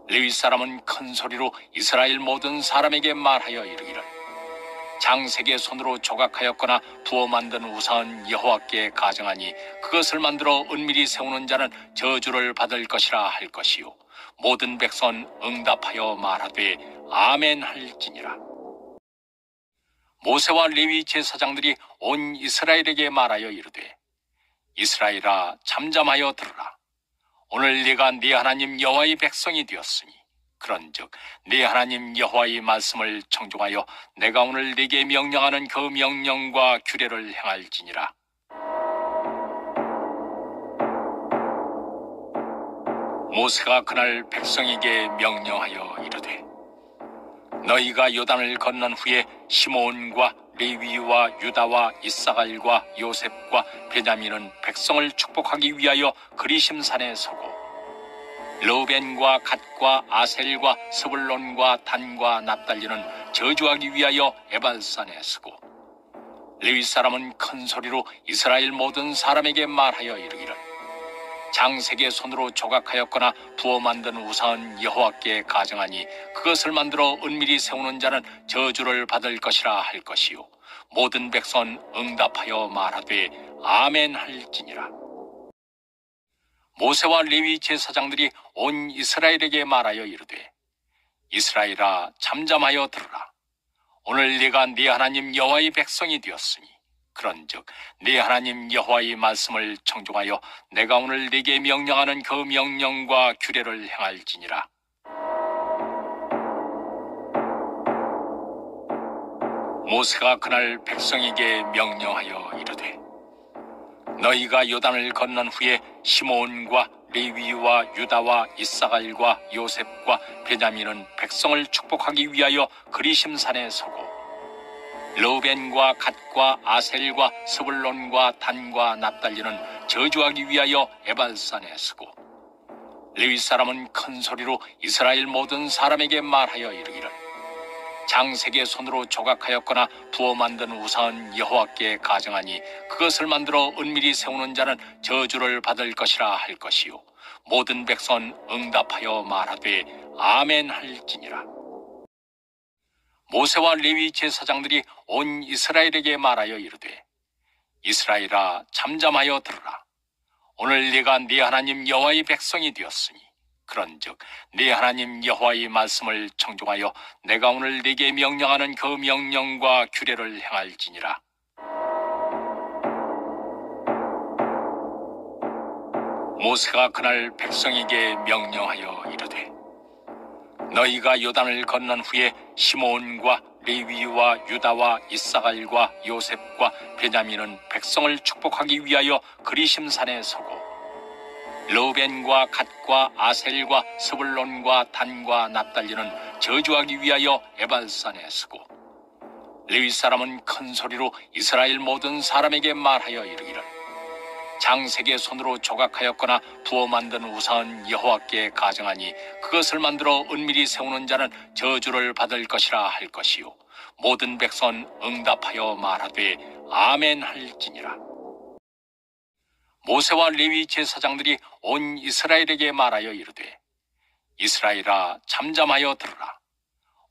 레위 사람은 큰 소리로 이스라엘 모든 사람에게 말하여 이르기를 장색의 손으로 조각하였거나 부어 만든 우상은 여호와께 가정하니 그것을 만들어 은밀히 세우는 자는 저주를 받을 것이라 할 것이요 모든 백성은 응답하여 말하되 아멘 할지니라. 모세와 레위 제사장들이 온 이스라엘에게 말하여 이르되 이스라엘아 잠잠하여 들으라. 오늘 네가 네 하나님 여호와의 백성이 되었으니 그런즉 네 하나님 여호와의 말씀을 청종하여 내가 오늘 네게 명령하는 그 명령과 규례를 행할지니라. 모세가 그날 백성에게 명령하여 이르되 너희가 요단을 건넌 후에 시므온과 레위와 유다와 이사갈과 요셉과 베냐민은 백성을 축복하기 위하여 그리심산에 서고 르우벤과 갓과 아셀과 스불론과 단과 납달리는 저주하기 위하여 에발산에 서고 레위 사람은 큰 소리로 이스라엘 모든 사람에게 말하여 이르기를 장색의 손으로 조각하였거나 부어 만든 우상은 여호와께 가정하니 그것을 만들어 은밀히 세우는 자는 저주를 받을 것이라 할 것이요 모든 백성은 응답하여 말하되 아멘 할지니라. 모세와 레위 제사장들이 온 이스라엘에게 말하여 이르되 이스라엘아 잠잠하여 들으라. 오늘 네가 네 하나님 여호와의 백성이 되었으니 그런즉 네 하나님 여호와의 말씀을 청종하여 내가 오늘 네게 명령하는 그 명령과 규례를 행할지니라. 모세가 그날 백성에게 명령하여 이르되 너희가 요단을 건넌 후에 시므온과 레위와 유다와 이사갈과 요셉과 베냐민은 백성을 축복하기 위하여 그리심산에 서고 르우벤과 갓과 아셀과 스불론과 단과 납달리는 저주하기 위하여 에발산에 서고 레위 사람은 큰 소리로 이스라엘 모든 사람에게 말하여 이르기를 장색의 손으로 조각하였거나 부어 만든 우상은 여호와께 가정하니 그것을 만들어 은밀히 세우는 자는 저주를 받을 것이라 할 것이요 모든 백성은 응답하여 말하되 아멘 할지니라. 모세와 레위 제사장들이 온 이스라엘에게 말하여 이르되 이스라엘아 잠잠하여 들으라. 오늘 네가 네 하나님 여호와의 백성이 되었으니 그런즉 네 하나님 여호와의 말씀을 청종하여 내가 오늘 네게 명령하는 그 명령과 규례를 행할지니라. 모세가 그날 백성에게 명령하여 이르되 너희가 요단을 건넌 후에 시므온과 레위와 유다와 이사갈과 요셉과 베냐민은 백성을 축복하기 위하여 그리심산에 서고 르우벤과 갓과 아셀과 스불론과 단과 납달리는 저주하기 위하여 에발산에 서고 레위 사람은 큰 소리로 이스라엘 모든 사람에게 말하여 이르기를 장색의 손으로 조각하였거나 부어 만든 우상은 여호와께 가정하니 그것을 만들어 은밀히 세우는 자는 저주를 받을 것이라 할 것이요 모든 백성은 응답하여 말하되 아멘 할지니라. 모세와 레위 제사장들이 온 이스라엘에게 말하여 이르되 이스라엘아 잠잠하여 들으라.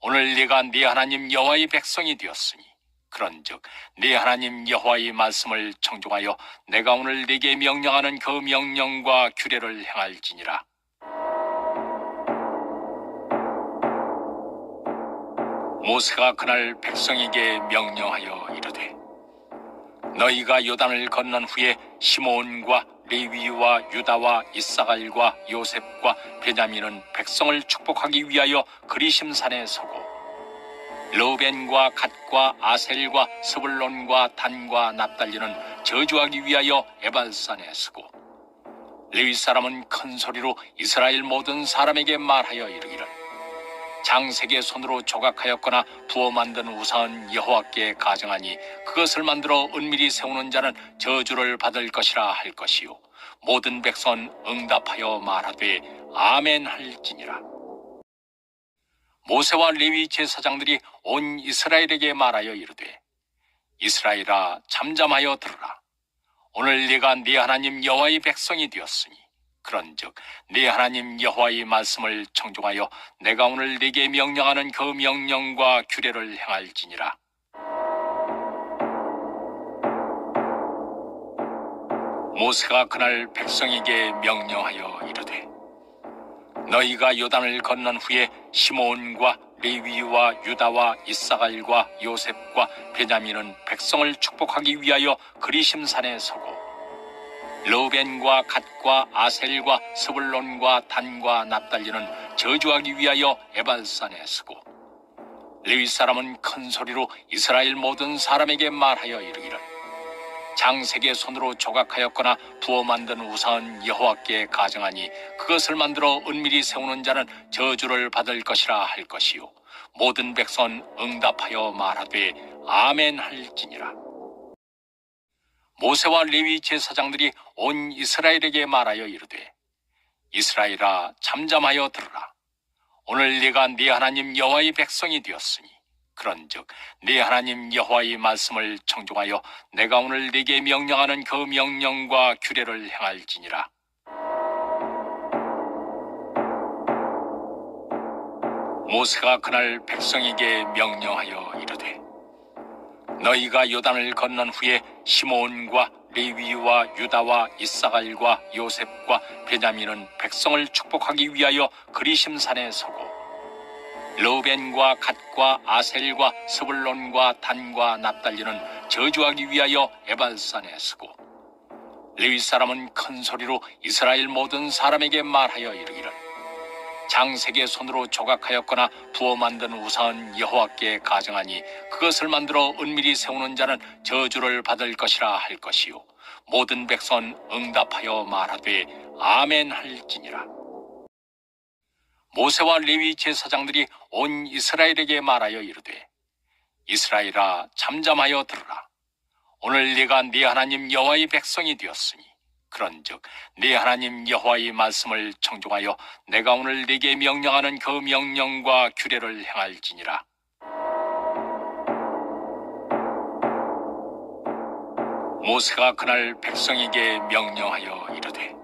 오늘 네가 네 하나님 여호와의 백성이 되었으니 그런즉 네 하나님 여호와의 말씀을 청종하여 내가 오늘 네게 명령하는 그 명령과 규례를 행할지니라. 모세가 그날 백성에게 명령하여 이르되 너희가 요단을 건넌 후에 시므온과 레위와 유다와 이사갈과 요셉과 베냐민은 백성을 축복하기 위하여 그리심산에 서고 르우벤과 갓과 아셀과 스불론과 단과 납달리는 저주하기 위하여 에발산에 서고 레위 사람은 큰 소리로 이스라엘 모든 사람에게 말하여 이르기를 장색의 손으로 조각하였거나 부어 만든 우상은 여호와께 가정하니 그것을 만들어 은밀히 세우는 자는 저주를 받을 것이라 할 것이요 모든 백성은 응답하여 말하되 아멘 할지니라. 모세와 레위 제사장들이 온 이스라엘에게 말하여 이르되 이스라엘아 잠잠하여 들으라. 오늘 네가 네 하나님 여호와의 백성이 되었으니 그런즉 네 하나님 여호와의 말씀을 청종하여 내가 오늘 네게 명령하는 그 명령과 규례를 행할지니라. 모세가 그날 백성에게 명령하여 이르되 너희가 요단을 건넌 후에 시므온과 레위와 유다와 이사갈과 요셉과 베냐민은 백성을 축복하기 위하여 그리심산에 서고 르우벤과 갓과 아셀과 스불론과 단과 납달리는 저주하기 위하여 에발산에 서고 레위 사람은 큰 소리로 이스라엘 모든 사람에게 말하여 이르기를 장색의 손으로 조각하였거나 부어 만든 우상은 여호와께 가정하니 그것을 만들어 은밀히 세우는 자는 저주를 받을 것이라 할 것이요 모든 백성은 응답하여 말하되 아멘 할지니라. 모세와 레위 제사장들이 온 이스라엘에게 말하여 이르되 이스라엘아 잠잠하여 들으라. 오늘 네가 네 하나님 여호와의 백성이 되었으니 그런즉 네 하나님 여호와의 말씀을 청종하여 내가 오늘 네게 명령하는 그 명령과 규례를 행할지니라. 모세가 그날 백성에게 명령하여 이르되 너희가 요단을 건넌 후에 시므온과 레위와 유다와 이사갈과 요셉과 베냐민은 백성을 축복하기 위하여 그리심산에 서고 르우벤과 갓과 아셀과 스불론과 단과 납달리는 저주하기 위하여 에발산에 서고 레위 사람은 큰 소리로 이스라엘 모든 사람에게 말하여 이르기를 장색의 손으로 조각하였거나 부어 만든 우상은 여호와께 가정하니 그것을 만들어 은밀히 세우는 자는 저주를 받을 것이라 할 것이요 모든 백성은 응답하여 말하되 아멘 할지니라. 모세와 레위 제사장들이 온 이스라엘에게 말하여 이르되 이스라엘아 잠잠하여 들으라. 오늘 네가 네 하나님 여호와의 백성이 되었으니 그런즉 네 하나님 여호와의 말씀을 청종하여 내가 오늘 네게 명령하는 그 명령과 규례를 행할지니라. 모세가 그날 백성에게 명령하여 이르되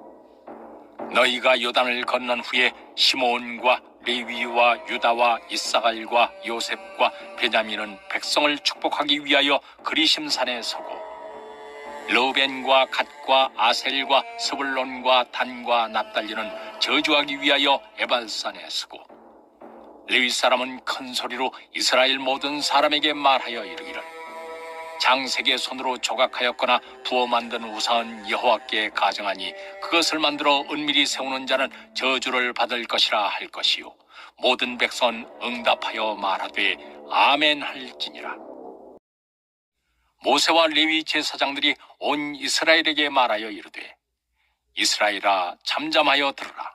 너희가 요단을 건넌 후에 시므온과 레위와 유다와 이사갈과 요셉과 베냐민은 백성을 축복하기 위하여 그리심산에 서고 르우벤과 갓과 아셀과 스불론과 단과 납달리는 저주하기 위하여 에발산에 서고 레위 사람은 큰 소리로 이스라엘 모든 사람에게 말하여 이르기를 장색의 손으로 조각하였거나 부어 만든 우상은 여호와께 가정하니 그것을 만들어 은밀히 세우는 자는 저주를 받을 것이라 할 것이요 모든 백성은 응답하여 말하되 아멘 할지니라. 모세와 레위 제사장들이 온 이스라엘에게 말하여 이르되 이스라엘아 잠잠하여 들으라.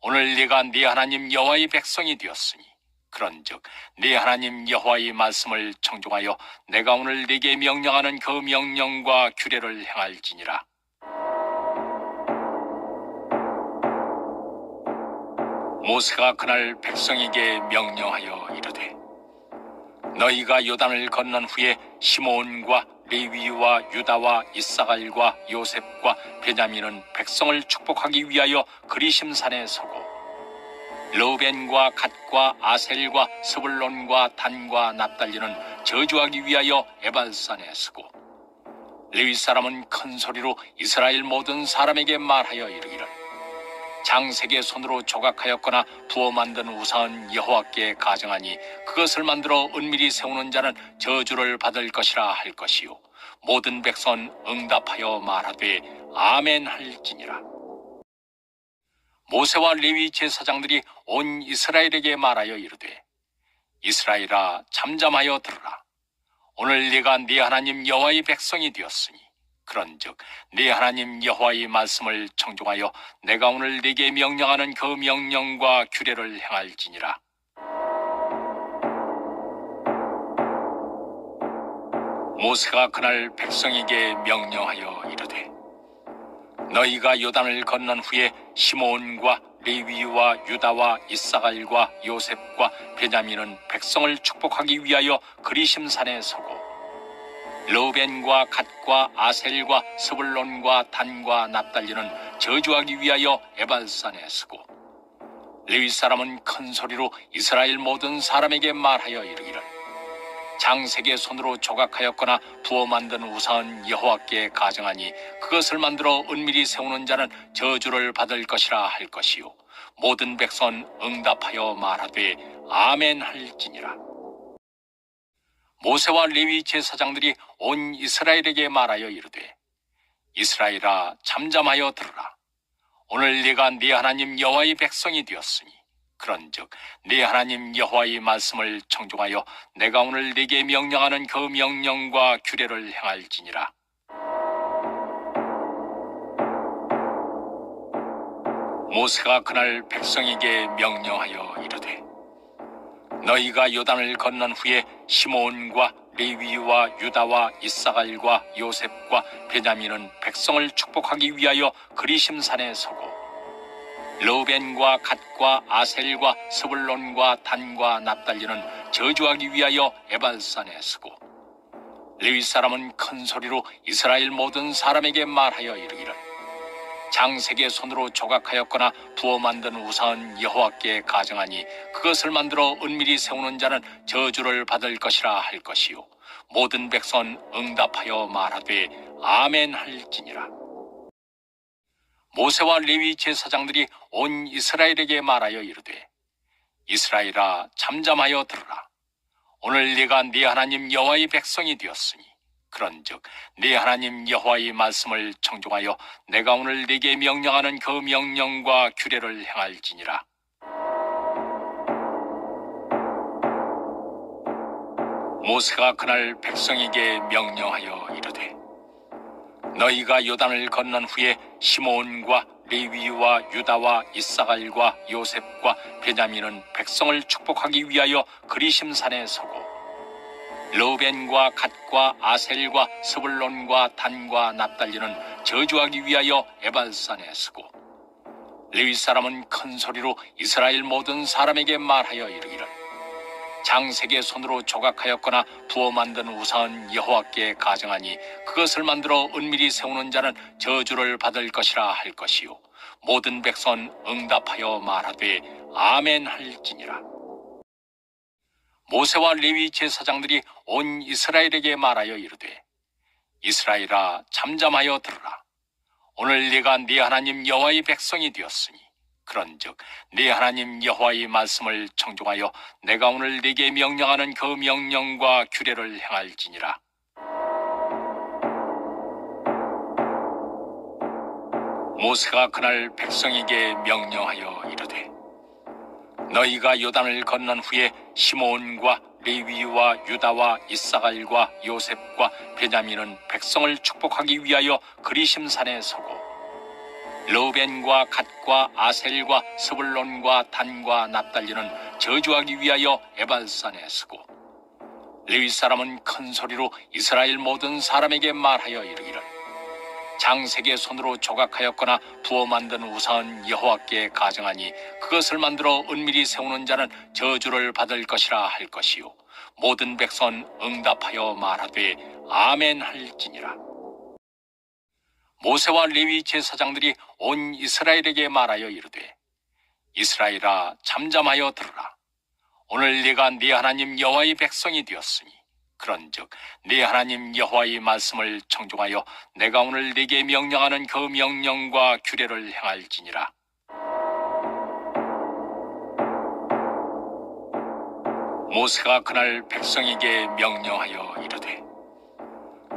오늘 네가 네 하나님 여호와의 백성이 되었으니 그런즉 네 하나님 여호와의 말씀을 청종하여 내가 오늘 네게 명령하는 그 명령과 규례를 행할지니라. 모세가 그날 백성에게 명령하여 이르되 너희가 요단을 건넌 후에 시므온과 레위와 유다와 이사갈과 요셉과 베냐민은 백성을 축복하기 위하여 그리심산에 서고 르우벤과 갓과 아셀과 스불론과 단과 납달리는 저주하기 위하여 에발산에 서고 레위 사람은 큰 소리로 이스라엘 모든 사람에게 말하여 이르기를 장색의 손으로 조각하였거나 부어 만든 우상은 여호와께 가정하니 그것을 만들어 은밀히 세우는 자는 저주를 받을 것이라 할 것이요 모든 백성은 응답하여 말하되 아멘 할지니라. 모세와 레위 제사장들이 온 이스라엘에게 말하여 이르되 이스라엘아 잠잠하여 들으라. 오늘 네가 네 하나님 여호와의 백성이 되었으니 그런즉 네 하나님 여호와의 말씀을 청종하여 내가 오늘 네게 명령하는 그 명령과 규례를 행할지니라. 모세가 그날 백성에게 명령하여 이르되 너희가 요단을 건넌 후에 시므온과 레위와 유다와 이사갈과 요셉과 베냐민은 백성을 축복하기 위하여 그리심산에 서고 르우벤과 갓과 아셀과 스불론과 단과 납달리는 저주하기 위하여 에발산에 서고 레위 사람은 큰 소리로 이스라엘 모든 사람에게 말하여 이르기를 장색의 손으로 조각하였거나 부어 만든 우상은 여호와께 가정하니 그것을 만들어 은밀히 세우는 자는 저주를 받을 것이라 할 것이요 모든 백성은 응답하여 말하되 아멘 할지니라. 모세와 레위 제사장들이 온 이스라엘에게 말하여 이르되 이스라엘아 잠잠하여 들으라. 오늘 네가 네 하나님 여호와의 백성이 되었으니 그런즉 네 하나님 여호와의 말씀을 청종하여 내가 오늘 네게 명령하는 그 명령과 규례를 행할지니라. 모세가 그날 백성에게 명령하여 이르되 너희가 요단을 건넌 후에 시므온과 레위와 유다와 이사갈과 요셉과 베냐민은 백성을 축복하기 위하여 그리심산에 서고 르우벤과 갓과 아셀과 스불론과 단과 납달리는 저주하기 위하여 에발산에 서고 레위 사람은 큰 소리로 이스라엘 모든 사람에게 말하여 이르기를 장색의 손으로 조각하였거나 부어 만든 우상은 여호와께 가정하니 그것을 만들어 은밀히 세우는 자는 저주를 받을 것이라 할 것이요 모든 백성은 응답하여 말하되 아멘 할지니라. 모세와 레위 제사장들이 온 이스라엘에게 말하여 이르되 이스라엘아 잠잠하여 들으라. 오늘 네가 네 하나님 여호와의 백성이 되었으니 그런즉 네 하나님 여호와의 말씀을 청종하여 내가 오늘 네게 명령하는 그 명령과 규례를 행할지니라. 모세가 그날 백성에게 명령하여 이르되 너희가 요단을 건넌 후에 시므온과 레위와 유다와 이사갈과 요셉과 베냐민은 백성을 축복하기 위하여 그리심산에 서고 르우벤과 갓과 아셀과 스불론과 단과 납달리는 저주하기 위하여 에발산에 서고 레위 사람은 큰 소리로 이스라엘 모든 사람에게 말하여 이르기를 장색의 손으로 조각하였거나 부어 만든 우상은 여호와께 가정하니 그것을 만들어 은밀히 세우는 자는 저주를 받을 것이라 할 것이요 모든 백성은 응답하여 말하되 아멘 할지니라. 모세와 레위 제사장들이 온 이스라엘에게 말하여 이르되 이스라엘아 잠잠하여 들으라. 오늘 네가 네 하나님 여호와의 백성이 되었으니 그런즉 네 하나님 여호와의 말씀을 청종하여 내가 오늘 네게 명령하는 그 명령과 규례를 행할지니라. 모세가 그날 백성에게 명령하여 이르되 너희가 요단을 건넌 후에 시므온과 레위와 유다와 이사갈과 요셉과 베냐민은 백성을 축복하기 위하여 그리심산에 서고 르우벤과 갓과 아셀과 스불론과 단과 납달리는 저주하기 위하여 에발산에 서고 레위 사람은 큰 소리로 이스라엘 모든 사람에게 말하여 이르기를 장색의 손으로 조각하였거나 부어 만든 우상은 여호와께 가정하니 그것을 만들어 은밀히 세우는 자는 저주를 받을 것이라 할 것이요 모든 백성은 응답하여 말하되 아멘 할지니라. 모세와 레위 제사장들이 온 이스라엘에게 말하여 이르되 이스라엘아 잠잠하여 들으라. 오늘 네가 네 하나님 여호와의 백성이 되었으니 그런즉 네 하나님 여호와의 말씀을 청종하여 내가 오늘 네게 명령하는 그 명령과 규례를 행할지니라. 모세가 그날 백성에게 명령하여 이르되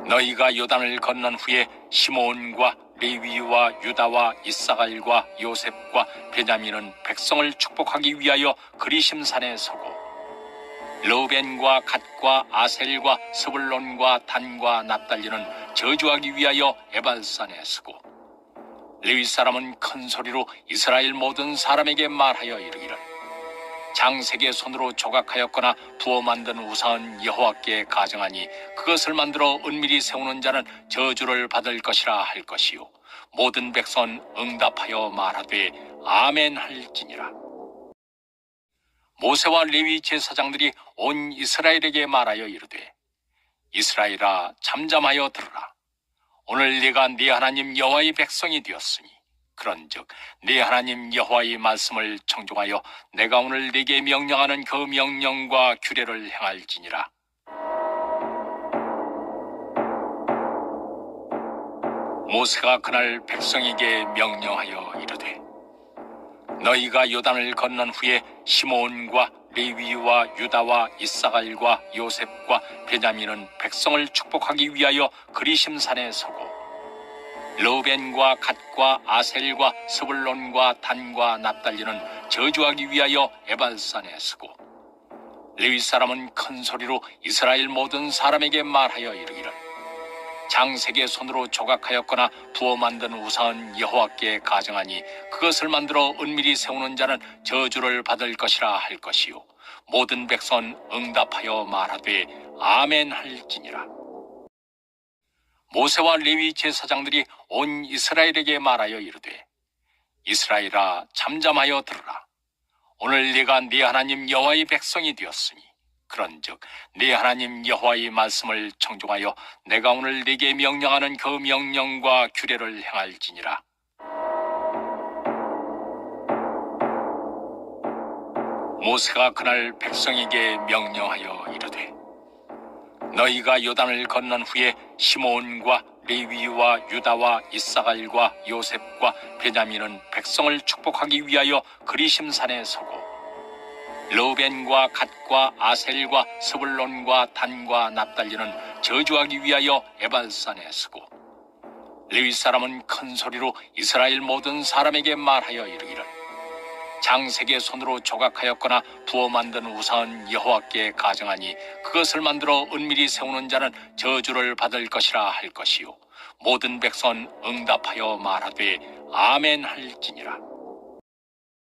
너희가 요단을 건넌 후에 시므온과 레위와 유다와 이사갈과 요셉과 베냐민은 백성을 축복하기 위하여 그리심산에 서고 르우벤과 갓과 아셀과 스불론과 단과 납달리는 저주하기 위하여 에발산에 서고 레위 사람은 큰 소리로 이스라엘 모든 사람에게 말하여 이르기를 장색의 손으로 조각하였거나 부어 만든 우상은 여호와께 가정하니 그것을 만들어 은밀히 세우는 자는 저주를 받을 것이라 할 것이요 모든 백성은 응답하여 말하되 아멘 할지니라. 모세와 레위 제사장들이 온 이스라엘에게 말하여 이르되 이스라엘아 잠잠하여 들으라. 오늘 네가 네 하나님 여호와의 백성이 되었으니 그런즉 네 하나님 여호와의 말씀을 청종하여 내가 오늘 네게 명령하는 그 명령과 규례를 행할지니라. 모세가 그날 백성에게 명령하여 이르되 너희가 요단을 건넌 후에 시므온과 레위와 유다와 이사갈과 요셉과 베냐민은 백성을 축복하기 위하여 그리심산에 서고 르우벤과 갓과 아셀과 스불론과 단과 납달리는 저주하기 위하여 에발산에 서고 레위 사람은 큰 소리로 이스라엘 모든 사람에게 말하여 이르기를 장색의 손으로 조각하였거나 부어 만든 우상은 여호와께 가정하니 그것을 만들어 은밀히 세우는 자는 저주를 받을 것이라 할 것이요 모든 백성은 응답하여 말하되 아멘 할지니라. 모세와 레위 제사장들이 온 이스라엘에게 말하여 이르되 이스라엘아 잠잠하여 들으라. 오늘 네가 네 하나님 여호와의 백성이 되었으니 그런즉 네 하나님 여호와의 말씀을 청종하여 내가 오늘 네게 명령하는 그 명령과 규례를 행할지니라. 모세가 그날 백성에게 명령하여 이르되 너희가 요단을 건넌 후에 시므온과 레위와 유다와 이사갈과 요셉과 베냐민은 백성을 축복하기 위하여 그리심산에 서고 르우벤과 갓과 아셀과 스불론과 단과 납달리는 저주하기 위하여 에발산에 서고 레위 사람은 큰 소리로 이스라엘 모든 사람에게 말하여 이르기를 장색의 손으로 조각하였거나 부어 만든 우상은 여호와께 가정하니 그것을 만들어 은밀히 세우는 자는 저주를 받을 것이라 할 것이요 모든 백성은 응답하여 말하되 아멘 할지니라.